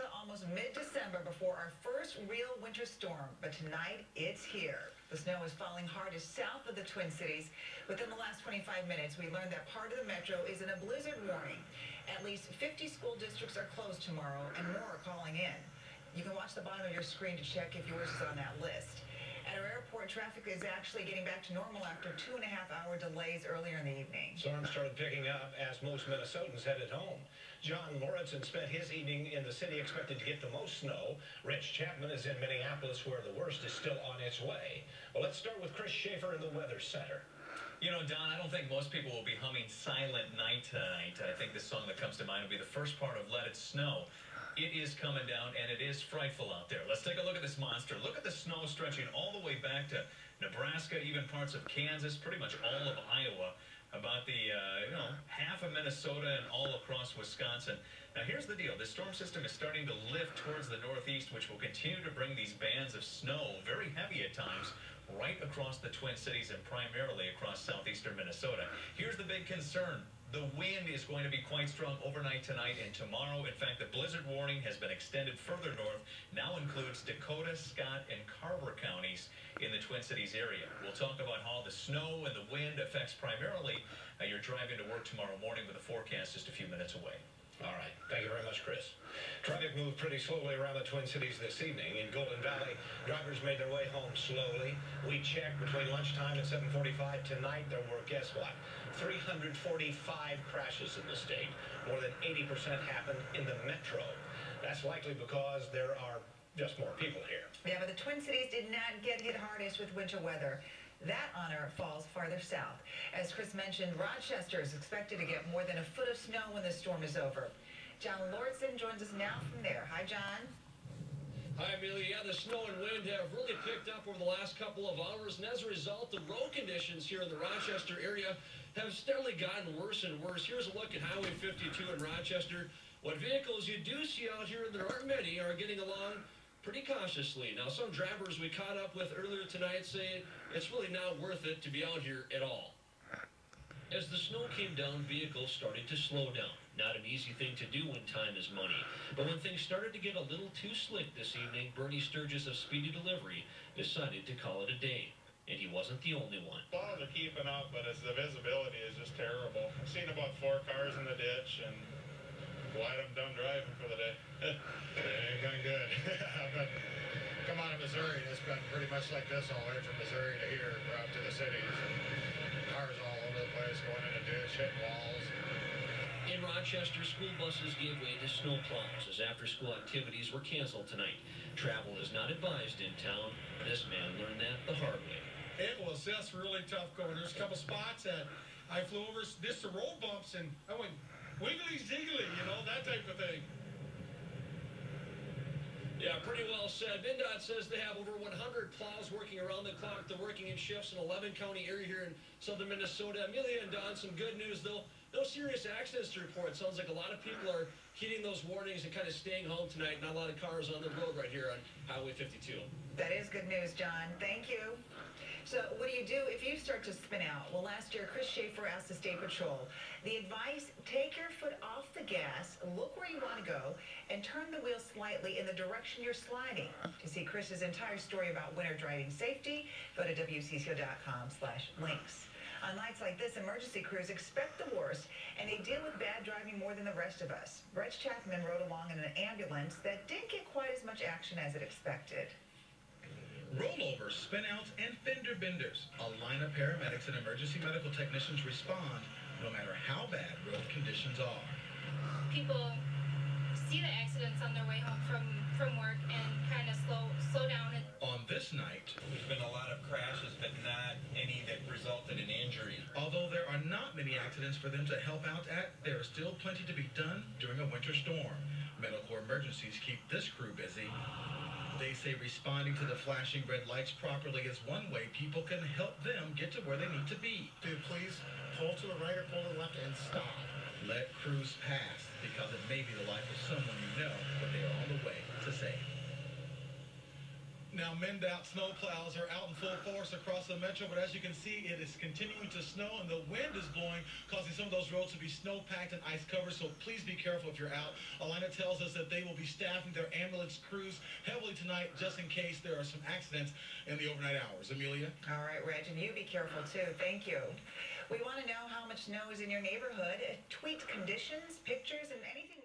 till almost mid-December before our first real winter storm, but tonight it's here. The snow is falling hardest south of the Twin Cities. Within the last 25 minutes, we learned that part of the metro is in a blizzard warning. At least 50 school districts are closed tomorrow, and more are calling in. You can watch the bottom of your screen to check if yours is on that list. At our airport, traffic is actually getting back to normal after 2.5-hour delays earlier in the evening. Storms started picking up as most Minnesotans headed home. John Lauritsen spent his evening in the city expected to get the most snow. Rich Chapman is in Minneapolis, where the worst is still on its way. Well, let's start with Chris Schaefer in the Weather Center. You know, Don, I don't think most people will be humming Silent Night tonight. I think the song that comes to mind will be the first part of Let It Snow. It is coming down, and it is frightful out there. Let's take a look at this monster. Look at the snow stretching all the way back to Nebraska, even parts of Kansas, pretty much all of Iowa, about the, half of Minnesota and all across Wisconsin. Now, here's the deal. This storm system is starting to lift towards the northeast, which will continue to bring these bands of snow, very heavy at times, right across the Twin Cities and primarily across southeastern Minnesota. Here's the big concern. The wind is going to be quite strong overnight tonight and tomorrow. In fact, the blizzard warning has been extended further north, now includes Dakota, Scott, and Carver counties in the Twin Cities area. We'll talk about how the snow and the wind affects primarily your driving to work tomorrow morning with a forecast just a few minutes away. All right. Thank you very much, Chris. Traffic moved pretty slowly around the Twin Cities this evening. In Golden Valley, drivers made their way home slowly. We checked between lunchtime and 7:45 tonight. There were, guess what, 345 crashes in the state. More than 80% happened in the metro. That's likely because there are just more people here. Yeah, but the Twin Cities did not get hit hardest with winter weather. That honor falls farther south. As Chris mentioned, Rochester is expected to get more than a foot of snow when the storm is over. John Lauritsen joins us now from there. Hi, John. Hi, Amelia. Yeah, the snow and wind have really picked up over the last couple of hours, and as a result, the road conditions here in the Rochester area have steadily gotten worse and worse. Here's a look at Highway 52 in Rochester. What vehicles you do see out here, and there aren't many, are getting along pretty cautiously. Now, some drivers we caught up with earlier tonight say it's really not worth it to be out here at all. As the snow came down, vehicles started to slow down. Not an easy thing to do when time is money. But when things started to get a little too slick this evening, Bernie Sturgis of Speedy Delivery decided to call it a day. And he wasn't the only one. Plows are keeping up, but the visibility is just terrible. I've seen about 4 cars in the ditch, and glad I'm done driving for the day. It ain't going good. I've been come out of Missouri, and it's been pretty much like this all the way from Missouri to here, out to the cities. And cars all over the place, going in a ditch, hitting walls. In Rochester, school buses gave way to snowplows as after-school activities were canceled tonight. Travel is not advised in town. This man learned that the hard way. It was just really tough going. There's a couple spots that I flew over, just the road bumps, and I went wiggly ziggly, that type of thing. Yeah, pretty well said. MnDOT says they have over 100 plows working around the clock. They're working in shifts in 11-county area here in southern Minnesota. Amelia and Don, some good news, though. No serious accidents to report. Sounds like a lot of people are heeding those warnings and kind of staying home tonight. Not a lot of cars on the road right here on Highway 52. That is good news, John. Thank you. So what do you do if you start to spin out? Well, last year, Chris Schaefer asked the State Patrol. The advice, take your foot off the gas, look where you want to go, and turn the wheel slightly in the direction you're sliding. To see Chris's entire story about winter driving safety, go to wcco.com/links. On nights like this, emergency crews expect the worst, and they deal with bad driving more than the rest of us. Rich Chapman rode along in an ambulance that didn't get quite as much action as it expected. Rollovers, spinouts, and fender benders. A line of paramedics and emergency medical technicians respond no matter how bad road conditions are. People see the accidents on their way home from work and kind of slow down. On this night, there's been a lot of crashes, but not any that resulted in injury. Although there are not many accidents for them to help out at, there is still plenty to be done during a winter storm. Medical emergencies keep this crew busy. They say responding to the flashing red lights properly is one way people can help them get to where they need to be. Dude, please pull to the right or pull to the left and stop. Let crews pass, because it may be the life of someone you know, but they are on the way to save. Now, MnDOT snowplows are out in full force across the metro, but as you can see, it is continuing to snow, and the wind is blowing, causing some of those roads to be snow-packed and ice-covered, so please be careful if you're out. Alina tells us that they will be staffing their ambulance crews heavily tonight just in case there are some accidents in the overnight hours. Amelia? All right, Reg, and you be careful, too. Thank you. We want to know how much snow is in your neighborhood. Tweet conditions, pictures, and anything